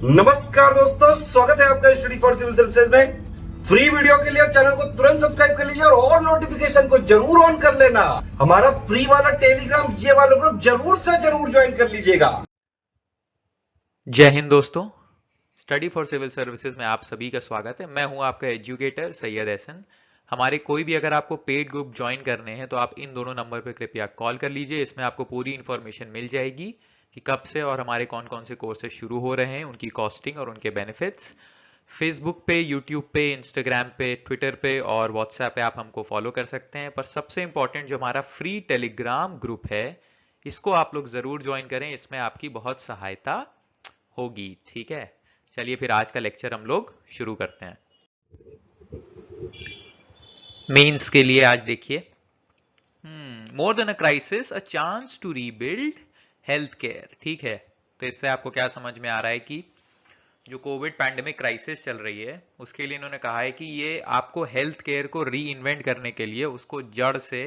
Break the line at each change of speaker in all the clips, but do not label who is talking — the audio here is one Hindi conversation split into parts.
नमस्कार दोस्तों, स्वागत है आपका स्टडी फॉर सिविल सर्विसेज में। फ्री वीडियो के लिए चैनल को तुरंत सब्सक्राइब कर लीजिए और नोटिफिकेशन को जरूर ऑन कर लेना। हमारा फ्री वाला टेलीग्राम ये वाला ग्रुप जरूर से जरूर ज्वाइन कर लीजिएगा।
जय हिंद दोस्तों, स्टडी फॉर सिविल सर्विसेज में आप सभी का स्वागत है। मैं हूं आपका एजुकेटर सैयद एहसन। हमारे कोई भी अगर आपको पेड ग्रुप ज्वाइन करने हैं तो आप इन दोनों नंबर पर कृपया कॉल कर लीजिए। इसमें आपको पूरी इन्फॉर्मेशन मिल जाएगी कि कब से और हमारे कौन कौन से कोर्सेज शुरू हो रहे हैं, उनकी कॉस्टिंग और उनके बेनिफिट्स। फेसबुक पे, यूट्यूब पे, इंस्टाग्राम पे, ट्विटर पे और व्हाट्सएप पे आप हमको फॉलो कर सकते हैं। पर सबसे इंपॉर्टेंट जो हमारा फ्री टेलीग्राम ग्रुप है, इसको आप लोग जरूर ज्वाइन करें। इसमें आपकी बहुत सहायता होगी। ठीक है, चलिए फिर आज का लेक्चर हम लोग शुरू करते हैं। मेंस के लिए आज देखिए, more than a crisis, a chance to rebuild health care. ठीक है, तो इससे आपको क्या समझ में आ रहा है कि जो कोविड पैंडेमिक क्राइसिस चल रही है उसके लिए इन्होंने कहा है कि ये आपको हेल्थ केयर को री इन्वेंट करने के लिए, उसको जड़ से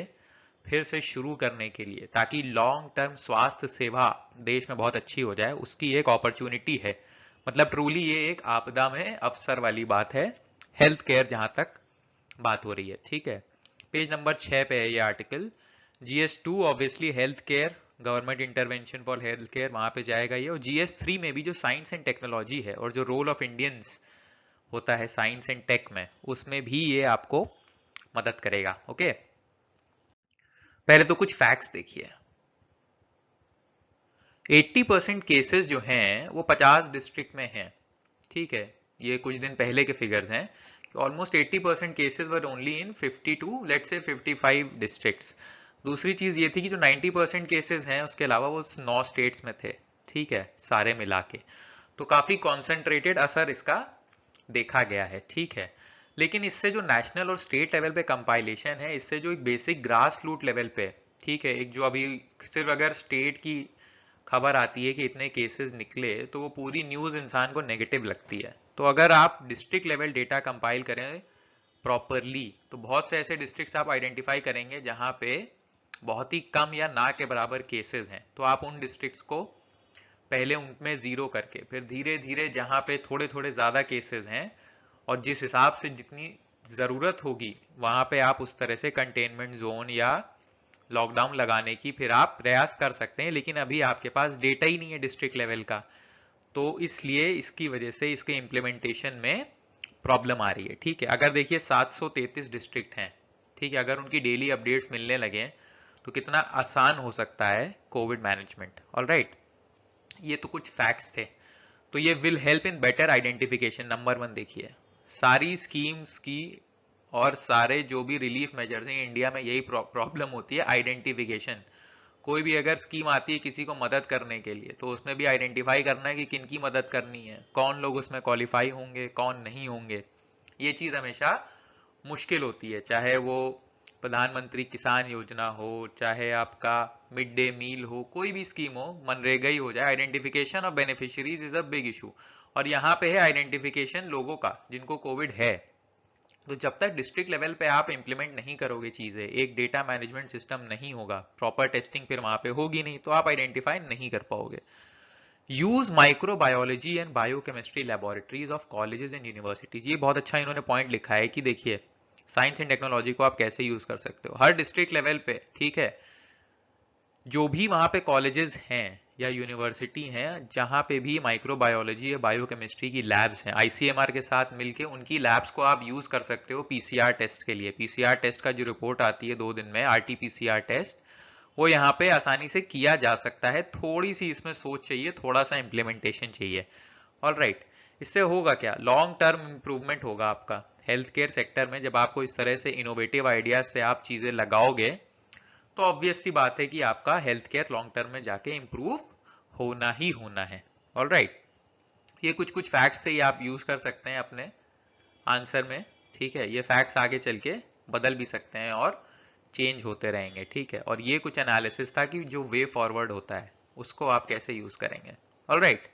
फिर से शुरू करने के लिए, ताकि लॉन्ग टर्म स्वास्थ्य सेवा देश में बहुत अच्छी हो जाए, उसकी एक अपॉर्चुनिटी है। मतलब ट्रूली ये एक आपदा में अवसर वाली बात है, हेल्थ केयर जहां तक बात हो रही है। ठीक है, पेज नंबर 6 पे है ये article. GS2 obviously health care, government intervention for health care, वहां पे जाएगा ये। और GS3 में भी जो साइंस एंड टेक्नोलॉजी है और जो रोल ऑफ इंडियंस होता है साइंस एंड टेक में, उसमें भी ये आपको मदद करेगा। ओके, पहले तो कुछ फैक्ट्स देखिए। 80% केसेस जो हैं वो 50 डिस्ट्रिक्ट में हैं। ठीक है, ये कुछ दिन पहले के फिगर्स हैं कि almost 80% cases were only in 52, let's say 55 districts. दूसरी चीज ये थी कि जो 90% केसेस हैं उसके अलावा वो 9 स्टेट्स में थे। ठीक है, सारे मिला के तो काफी कॉन्सेंट्रेटेड असर इसका देखा गया है। ठीक है, लेकिन इससे जो नेशनल और स्टेट लेवल पे कंपाइलेशन है, इससे जो एक बेसिक ग्रास रूट लेवल पे, ठीक है, एक जो अभी सिर्फ अगर स्टेट की खबर आती है कि इतने केसेस निकले तो वो पूरी न्यूज इंसान को नेगेटिव लगती है। तो अगर आप डिस्ट्रिक्ट लेवल डेटा कंपाइल करें प्रॉपरली तो बहुत से ऐसे डिस्ट्रिक्ट्स आप आइडेंटिफाई करेंगे जहां पे बहुत ही कम या ना के बराबर केसेस हैं। तो आप उन डिस्ट्रिक्ट्स को पहले उनमें जीरो करके फिर धीरे धीरे जहां पे थोड़े थोड़े ज्यादा केसेस हैं और जिस हिसाब से जितनी जरूरत होगी वहां पे आप उस तरह से कंटेनमेंट जोन या लॉकडाउन लगाने की फिर आप प्रयास कर सकते हैं। लेकिन अभी आपके पास डेटा ही नहीं है डिस्ट्रिक्ट लेवल का, तो इसलिए इसकी वजह से इसके इम्प्लीमेंटेशन में प्रॉब्लम आ रही है। ठीक है, अगर देखिए 733 डिस्ट्रिक्ट हैं, ठीक है, अगर उनकी डेली अपडेट्स मिलने लगे तो कितना आसान हो सकता है कोविड मैनेजमेंट। ऑलराइट, ये तो कुछ फैक्ट्स थे। तो ये will help in better identification. Number 1 देखिए, सारी स्कीम्स की और सारे जो भी रिलीफ मेजर्स हैं इंडिया में यही प्रॉब्लम होती है, आइडेंटिफिकेशन। कोई भी अगर स्कीम आती है किसी को मदद करने के लिए तो उसमें भी आइडेंटिफाई करना है कि किन की मदद करनी है, कौन लोग उसमें क्वालिफाई होंगे, कौन नहीं होंगे। ये चीज हमेशा मुश्किल होती है, चाहे वो प्रधानमंत्री किसान योजना हो, चाहे आपका मिड डे मील हो, कोई भी स्कीम हो, मनरेगा ही हो जाए, identification of beneficiaries is a big issue. और यहाँ पे है आइडेंटिफिकेशन लोगों का जिनको कोविड है। तो जब तक डिस्ट्रिक्ट लेवल पे आप इंप्लीमेंट नहीं करोगे चीजें, एक डेटा मैनेजमेंट सिस्टम नहीं होगा, प्रॉपर टेस्टिंग फिर वहां पे होगी नहीं, तो आप आइडेंटिफाई नहीं कर पाओगे। Use microbiology and biochemistry laboratories of colleges and universities. ये बहुत अच्छा इन्होंने पॉइंट लिखा है कि देखिए साइंस एंड टेक्नोलॉजी को आप कैसे यूज कर सकते हो हर डिस्ट्रिक्ट लेवल पे। ठीक है, जो भी वहां पे कॉलेजेस हैं या यूनिवर्सिटी हैं जहां पे भी माइक्रोबायोलॉजी या बायोकेमिस्ट्री की लैब्स हैं, आईसीएमआर के साथ मिलके उनकी लैब्स को आप यूज कर सकते हो पीसीआर टेस्ट के लिए। पीसीआर टेस्ट का जो रिपोर्ट आती है 2 दिन में, आरटीपीसीआर टेस्ट, वो यहाँ पे आसानी से किया जा सकता है। थोड़ी सी इसमें सोच चाहिए, थोड़ा सा इंप्लीमेंटेशन चाहिए। ऑल राइट, इससे होगा क्या, लॉन्ग टर्म इंप्रूवमेंट होगा आपका हेल्थ केयर सेक्टर में। जब आपको इस तरह से इनोवेटिव आइडियाज से आप चीजें लगाओगे तो ऑब्वियस सी बात है कि आपका हेल्थ केयर लॉन्ग टर्म में जाके इंप्रूव होना ही होना है। ऑल राइट, ये कुछ कुछ फैक्ट्स से ही आप यूज कर सकते हैं अपने आंसर में। ठीक है, ये फैक्ट्स आगे चल के बदल भी सकते हैं और चेंज होते रहेंगे। ठीक है, और ये कुछ एनालिसिस था कि जो वे फॉरवर्ड होता है उसको आप कैसे यूज करेंगे। ऑल राइट,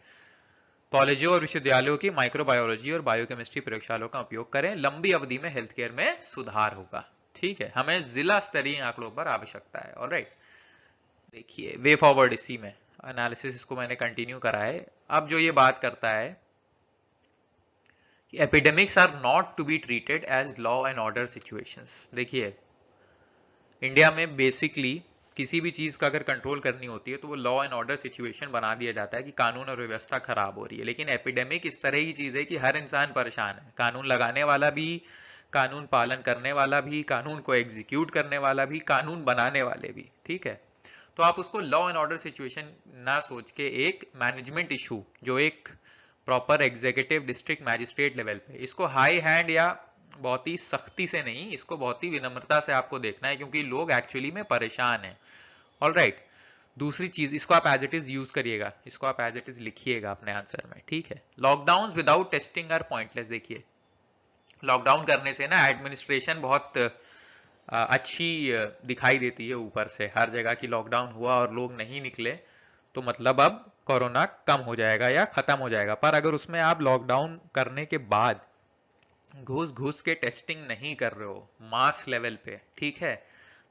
कॉलेजों और विश्वविद्यालयों की माइक्रोबायोलॉजी और बायोकेमिस्ट्री प्रयोगशालाओं का उपयोग करें, लंबी अवधि में हेल्थ केयर में सुधार होगा। ठीक है, हमें जिला स्तरीय आंकड़ों पर आवश्यकता है। ऑलराइट, देखिए वे फॉरवर्ड, इसी में एनालिसिस इसको मैंने कंटिन्यू करा है। अब जो ये बात करता है epidemics are not to be treated as law and order situations. देखिए इंडिया में बेसिकली किसी भी चीज का अगर कंट्रोल करनी होती है तो वो लॉ एंड ऑर्डर सिचुएशन बना दिया जाता है कि कानून और व्यवस्था खराब हो रही है। लेकिन एपिडेमिक इस तरह की चीज है कि हर इंसान परेशान है, कानून लगाने वाला भी, कानून पालन करने वाला भी, कानून को एग्जीक्यूट करने वाला भी, कानून बनाने वाले भी। ठीक है, तो आप उसको लॉ एंड ऑर्डर सिचुएशन ना सोच के एक मैनेजमेंट इशू, जो एक proper executive district magistrate level पे, इसको हाई हैंड या बहुत ही सख्ती से नहीं, इसको बहुत ही विनम्रता से आपको देखना है, क्योंकि लोग एक्चुअली में परेशान हैं। ऑल राइट, दूसरी चीज, इसको आप एज इट इज यूज करिएगा, इसको आप एज इट इज लिखिएगा अपने आंसर में। ठीक है, lockdown without testing are pointless. देखिए लॉकडाउन करने से ना एडमिनिस्ट्रेशन बहुत अच्छी दिखाई देती है ऊपर से, हर जगह की लॉकडाउन हुआ और लोग नहीं निकले तो मतलब अब कोरोना कम हो जाएगा या खत्म हो जाएगा। पर अगर उसमें आप लॉकडाउन करने के बाद घुस घुस के टेस्टिंग नहीं कर रहे हो मास लेवल पे, ठीक है,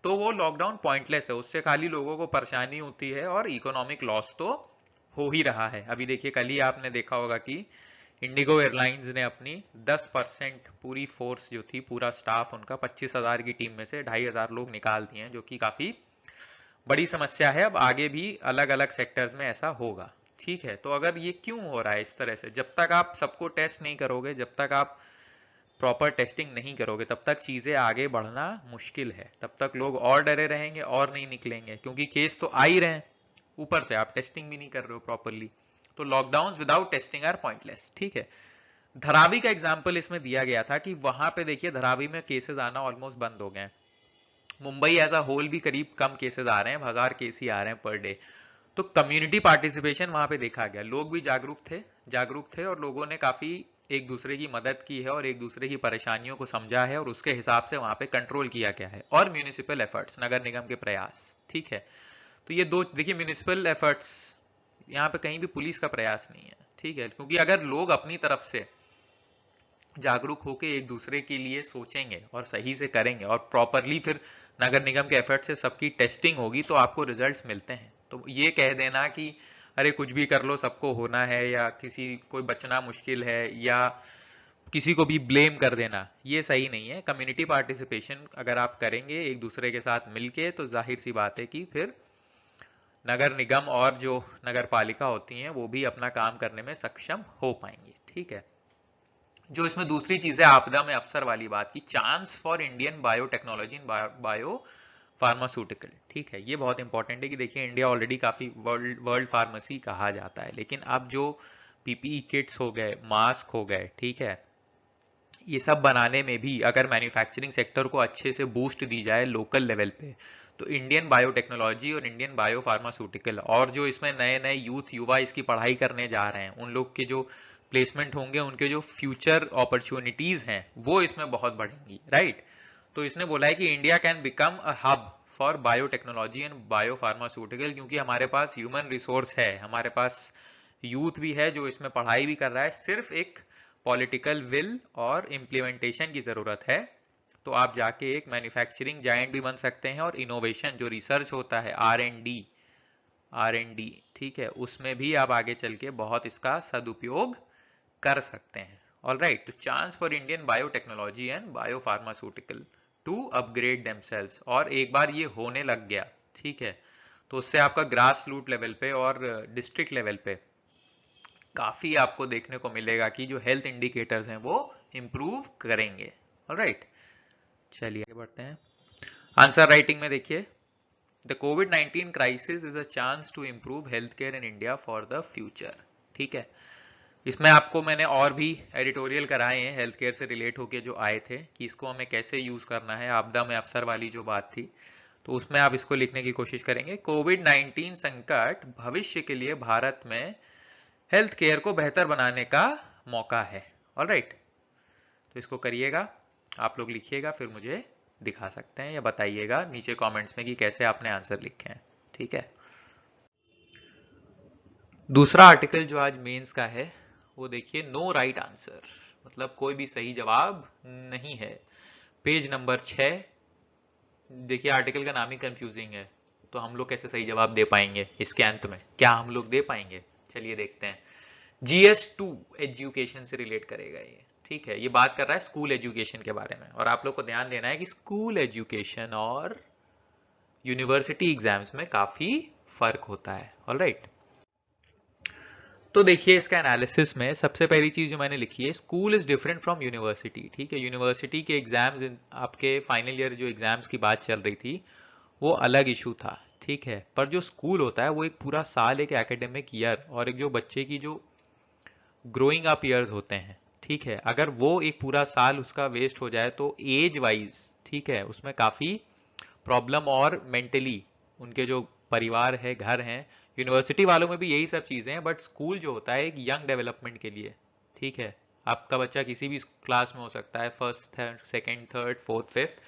तो वो लॉकडाउन पॉइंटलेस है, उससे खाली लोगों को परेशानी होती है और इकोनॉमिक लॉस तो हो ही रहा है। अभी देखिए कल ही आपने देखा होगा कि इंडिगो एयरलाइंस ने अपनी 10% पूरी फोर्स जो थी, पूरा स्टाफ उनका 25,000 की टीम में से 2,500 लोग निकाल दिए हैं, जो कि काफी बड़ी समस्या है। अब आगे भी अलग अलग सेक्टर्स में ऐसा होगा। ठीक है, तो अगर ये क्यों हो रहा है इस तरह से, जब तक आप सबको टेस्ट नहीं करोगे, जब तक आप प्रॉपर टेस्टिंग नहीं करोगे, तब तक चीजें आगे बढ़ना मुश्किल है, तब तक लोग और डरे रहेंगे और नहीं निकलेंगे, क्योंकि केस तो आ ही रहे हैं, ऊपर से आप टेस्टिंग भी नहीं कर रहे हो प्रॉपरली। तो lockdown without testing are pointless. ठीक है, धरावी का एग्जाम्पल इसमें दिया गया था कि वहां पे देखिए धरावी में केसेस आना ऑलमोस्ट बंद हो गए हैं। मुंबई एज अ होल भी करीब कम केसेस आ रहे हैं, 1000 केस ही आ रहे हैं पर डे। तो कम्युनिटी पार्टिसिपेशन वहां पे देखा गया, लोग भी जागरूक थे और लोगों ने काफी एक दूसरे की मदद की है और एक दूसरे की परेशानियों को समझा है और उसके हिसाब से वहां पे कंट्रोल किया गया है। और म्यूनिसिपल एफर्ट्स, नगर निगम के प्रयास, ठीक है, तो ये दो देखिए, म्यूनिसिपल एफर्ट्स, यहाँ पे कहीं भी पुलिस का प्रयास नहीं है। ठीक है, क्योंकि अगर लोग अपनी तरफ से जागरूक होकर एक दूसरे के लिए सोचेंगे और सही से करेंगे और प्रॉपरली फिर नगर निगम के एफर्ट से सबकी टेस्टिंग होगी तो आपको रिजल्ट्स मिलते हैं। तो ये कह देना कि अरे कुछ भी कर लो सबको होना है, या किसी कोई बचना मुश्किल है, या किसी को भी ब्लेम कर देना, ये सही नहीं है। कम्युनिटी पार्टिसिपेशन अगर आप करेंगे एक दूसरे के साथ मिलके, तो जाहिर सी बात है कि फिर नगर निगम और जो नगर पालिका होती हैं वो भी अपना काम करने में सक्षम हो पाएंगे। ठीक है, जो इसमें दूसरी चीज है आपदा में अवसर वाली बात की, chance for Indian biotechnology in bio pharmaceutical. ठीक है, ये बहुत इंपॉर्टेंट है कि देखिए इंडिया ऑलरेडी काफी वर्ल्ड फार्मेसी कहा जाता है, लेकिन अब जो पीपीई किट्स हो गए, मास्क हो गए, ठीक है, ये सब बनाने में भी अगर मैन्युफैक्चरिंग सेक्टर को अच्छे से बूस्ट दी जाए लोकल लेवल पे, तो इंडियन बायोटेक्नोलॉजी और इंडियन बायो फार्मास्यूटिकल और जो इसमें नए नए यूथ युवा इसकी पढ़ाई करने जा रहे हैं, उन लोग के जो प्लेसमेंट होंगे, उनके जो फ्यूचर अपॉर्चुनिटीज हैं वो इसमें बहुत बढ़ेंगी। राइट, तो इसने बोला है कि India can become a hub for biotechnology and bio pharmaceutical, क्योंकि हमारे पास ह्यूमन रिसोर्स है, हमारे पास यूथ भी है जो इसमें पढ़ाई भी कर रहा है, सिर्फ एक पॉलिटिकल विल और इम्प्लीमेंटेशन की जरूरत है। तो आप जाके एक मैन्युफैक्चरिंग जायंट भी बन सकते हैं और इनोवेशन जो रिसर्च होता है, आर एंड डी, ठीक है, उसमें भी आप आगे चल के बहुत इसका सदुपयोग कर सकते हैं। ऑल राइट, तो chance for Indian biotechnology and biopharmaceutical to upgrade themselves, और एक बार ये होने लग गया, ठीक है, तो उससे आपका ग्रास रूट लेवल पे और डिस्ट्रिक्ट लेवल पे काफी आपको देखने को मिलेगा कि जो हेल्थ इंडिकेटर्स हैं वो इंप्रूव करेंगे। ऑलराइट, चलिए आगे बढ़ते हैं। आंसर राइटिंग में देखिए, द कोविड-19 crisis is a chance to improve health care in India for the future. ठीक है, इसमें आपको मैंने और भी एडिटोरियल कराए हैं हेल्थ केयर से रिलेट होके जो आए थे कि इसको हमें कैसे यूज करना है, आपदा में अवसर वाली जो बात थी, तो उसमें आप इसको लिखने की कोशिश करेंगे। कोविड-19 संकट भविष्य के लिए भारत में हेल्थ केयर को बेहतर बनाने का मौका है। ऑलराइट, तो इसको करिएगा, आप लोग लिखिएगा, फिर मुझे दिखा सकते हैं या बताइएगा नीचे कमेंट्स में कि कैसे आपने आंसर लिखे हैं। ठीक है, दूसरा आर्टिकल जो आज मेंस का है वो देखिए, नो राइट आंसर, मतलब कोई भी सही जवाब नहीं है। पेज नंबर 6, देखिए आर्टिकल का नाम ही कंफ्यूजिंग है, तो हम लोग कैसे सही जवाब दे पाएंगे इसके अंत में, क्या हम लोग दे पाएंगे? चलिए देखते हैं। GS2 एजुकेशन से रिलेट करेगा ये, ठीक है, ये बात कर रहा है स्कूल एजुकेशन के बारे में, और आप लोग को ध्यान देना है कि स्कूल एजुकेशन और यूनिवर्सिटी एग्जाम्स में काफी फर्क होता है। ऑलराइट, तो देखिए इसका एनालिसिस में सबसे पहली चीज जो मैंने लिखी है, school is different from university. ठीक है, यूनिवर्सिटी के एग्जाम्स, आपके फाइनल ईयर जो एग्जाम्स की बात चल रही थी वो अलग इशू था। ठीक है, पर जो स्कूल होता है वो एक पूरा साल, एक एकेडमिक ईयर, और एक जो बच्चे की जो ग्रोइंग अप ईयर्स होते हैं, ठीक है, अगर वो एक पूरा साल उसका वेस्ट हो जाए तो एज वाइज, ठीक है, उसमें काफी प्रॉब्लम, और मेंटली उनके जो परिवार है, घर हैं, यूनिवर्सिटी वालों में भी यही सब चीजें हैं, बट स्कूल जो होता है एक यंग डेवलपमेंट के लिए। ठीक है, आपका बच्चा किसी भी क्लास में हो सकता है, first, second, third, fourth, fifth,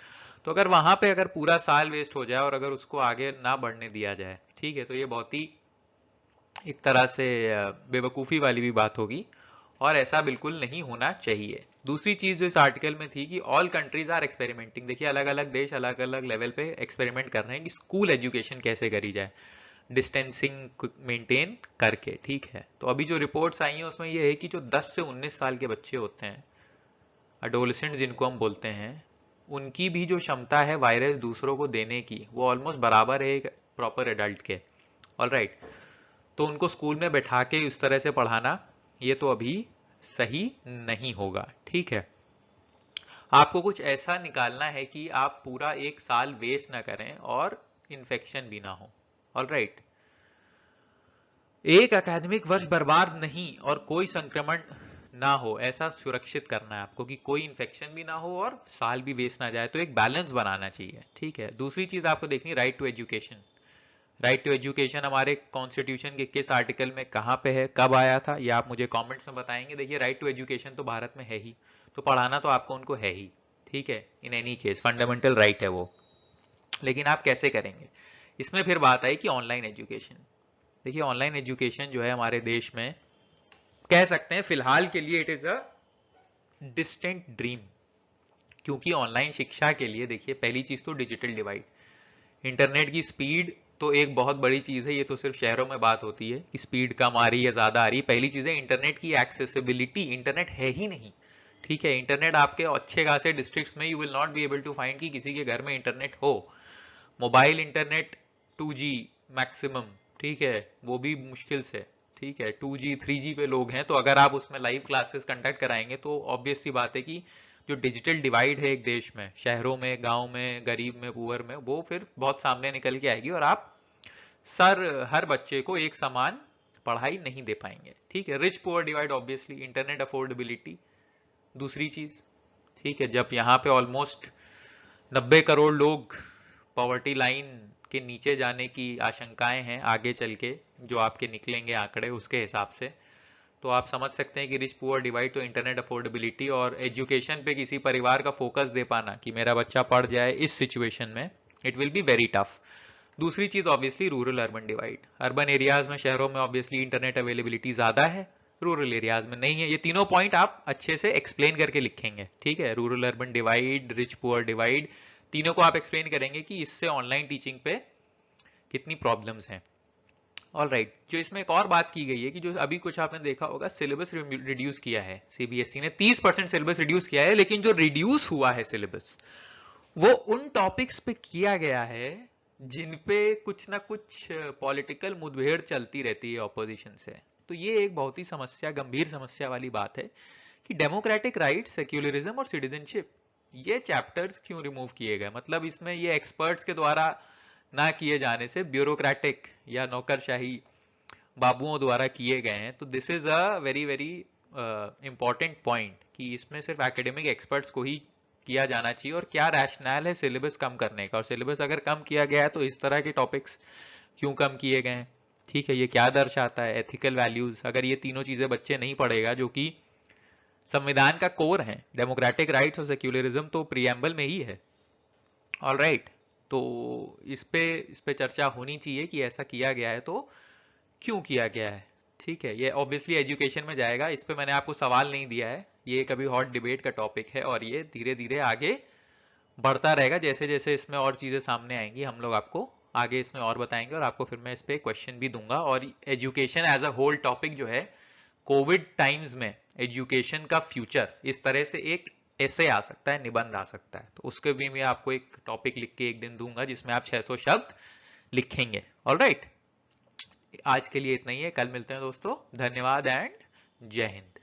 तो अगर वहां पे अगर पूरा साल वेस्ट हो जाए और अगर उसको आगे ना बढ़ने दिया जाए, ठीक है, तो ये बहुत ही एक तरह से बेवकूफ़ी वाली भी बात होगी, और ऐसा बिल्कुल नहीं होना चाहिए। दूसरी चीज जो इस आर्टिकल में थी कि ऑल कंट्रीज आर एक्सपेरिमेंटिंग। देखिए अलग अलग देश अलग अलग लेवल पे एक्सपेरिमेंट कर रहे हैं कि स्कूल एजुकेशन कैसे करी जाए डिस्टेंसिंग मेंटेन करके। ठीक है, तो अभी जो रिपोर्ट्स आई हैं उसमें ये है कि जो 10 से 19 साल के बच्चे होते हैं, अडोलेसेंट जिनको हम बोलते हैं, उनकी भी जो क्षमता है वायरस दूसरों को देने की, वो ऑलमोस्ट बराबर है एक प्रॉपर एडल्ट के। ऑलराइट, तो उनको स्कूल में बैठा के इस तरह से पढ़ाना ये तो अभी सही नहीं होगा। ठीक है, आपको कुछ ऐसा निकालना है कि आप पूरा एक साल वेस्ट ना करें और इन्फेक्शन भी ना हो। ऑलराइट, एक अकादमिक वर्ष बर्बाद नहीं और कोई संक्रमण ना हो, ऐसा सुरक्षित करना है आपको कि कोई इन्फेक्शन भी ना हो और साल भी वेस्ट ना जाए, तो एक बैलेंस बनाना चाहिए। ठीक है, दूसरी चीज आपको देखनी, right to education. Right to education हमारे कॉन्स्टिट्यूशन के किस आर्टिकल में कहां पे है, कब आया था, ये आप मुझे कमेंट्स में बताएंगे। देखिए राइट टू एजुकेशन तो भारत में है ही, तो पढ़ाना तो आपको उनको है ही। ठीक है, in any case fundamental right है वो, लेकिन आप कैसे करेंगे, इसमें फिर बात आई कि ऑनलाइन एजुकेशन। देखिए ऑनलाइन एजुकेशन जो है हमारे देश में, कह सकते हैं फिलहाल के लिए it is a distant dream, क्योंकि ऑनलाइन शिक्षा के लिए देखिए पहली चीज तो डिजिटल डिवाइड, इंटरनेट की स्पीड तो एक बहुत बड़ी चीज है। ये तो सिर्फ शहरों में बात होती है कि स्पीड कम आ रही है ज्यादा आ रही है। पहली चीज है इंटरनेट की एक्सेसिबिलिटी, इंटरनेट है ही नहीं। ठीक है, इंटरनेट आपके अच्छे खासे डिस्ट्रिक्ट्स में you will not be able to find कि किसी के घर में इंटरनेट हो। मोबाइल इंटरनेट 2G मैक्सिमम, ठीक है, वो भी मुश्किल से। ठीक है, 2G 3G पे लोग हैं, तो अगर आप उसमें लाइव क्लासेस कंडक्ट कराएंगे तो ऑब्वियस सी बात है कि जो डिजिटल डिवाइड है एक देश में, शहरों में, गांव में, गरीब में, पुअर में, वो फिर बहुत सामने निकल के आएगी और आप हर बच्चे को एक समान पढ़ाई नहीं दे पाएंगे। ठीक है, rich poor divide, obviously internet affordability दूसरी चीज। ठीक है, जब यहाँ पे ऑलमोस्ट 90 करोड़ लोग पॉवर्टी लाइन के नीचे जाने की आशंकाएं हैं आगे चल के, जो आपके निकलेंगे आंकड़े उसके हिसाब से, तो आप समझ सकते हैं कि रिच पुअर डिवाइड तो इंटरनेट अफोर्डेबिलिटी और एजुकेशन पे किसी परिवार का फोकस दे पाना कि मेरा बच्चा पढ़ जाए इस सिचुएशन में, it will be very tough. दूसरी चीज obviously rural urban divide, urban areas में, शहरों में ऑब्वियसली इंटरनेट अवेलेबिलिटी ज्यादा है, रूरल एरियाज में नहीं है। ये तीनों पॉइंट आप अच्छे से एक्सप्लेन करके लिखेंगे। ठीक है, rural urban divide, rich poor divide, तीनों को आप एक्सप्लेन करेंगे कि इससे ऑनलाइन टीचिंग पे कितनी प्रॉब्लम्स हैं। ऑलराइट, जो इसमें एक और बात की गई है कि जो अभी कुछ आपने देखा होगा, सिलेबस रिड्यूस किया है सीबीएसई ने, 30% सिलेबस रिड्यूस किया है, लेकिन जो रिड्यूस हुआ है सिलेबस वो उन टॉपिक्स पे किया गया है जिन पे कुछ ना कुछ पॉलिटिकल मुठभेड़ चलती रहती है ऑपोजिशन से। तो ये एक बहुत ही गंभीर समस्या वाली बात है कि डेमोक्रेटिक राइट, सेक्युलरिज्म और सिटीजनशिप, ये चैप्टर्स क्यों रिमूव किए गए। मतलब इसमें ये एक्सपर्ट्स के द्वारा ना किए जाने से ब्यूरोक्रेटिक या नौकरशाही बाबुओं द्वारा किए गए हैं। तो this is a very very important point कि इसमें सिर्फ एकेडमिक एक्सपर्ट्स को ही किया जाना चाहिए, और क्या रैशनल है सिलेबस कम करने का, और सिलेबस अगर कम किया गया है तो इस तरह के टॉपिक्स क्यों कम किए गए हैं। ठीक है, ये क्या दर्शाता है, एथिकल वैल्यूज, अगर ये तीनों चीजें बच्चे नहीं पढ़ेगा जो कि संविधान का कोर है, डेमोक्रेटिक राइट्स और सेक्युलरिज्म तो प्रीएम्बल में ही है। ऑलराइट, तो इस पे चर्चा होनी चाहिए कि ऐसा किया गया है तो क्यों किया गया है। ठीक है, ये ऑब्वियसली एजुकेशन में जाएगा, इस पे मैंने आपको सवाल नहीं दिया है, ये कभी हॉट डिबेट का टॉपिक है और ये धीरे धीरे आगे बढ़ता रहेगा। जैसे जैसे इसमें और चीजें सामने आएंगी हम लोग आपको आगे इसमें और बताएंगे, और आपको फिर मैं इस पे क्वेश्चन भी दूंगा। और education as a whole topic जो है कोविड टाइम्स में एजुकेशन का फ्यूचर, इस तरह से एक ऐसे आ सकता है, निबंध आ सकता है। तो उसके भी मैं आपको एक टॉपिक लिख के एक दिन दूंगा जिसमें आप 600 शब्द लिखेंगे। ऑलराइट, आज के लिए इतना ही है, कल मिलते हैं दोस्तों। धन्यवाद एंड जय हिंद।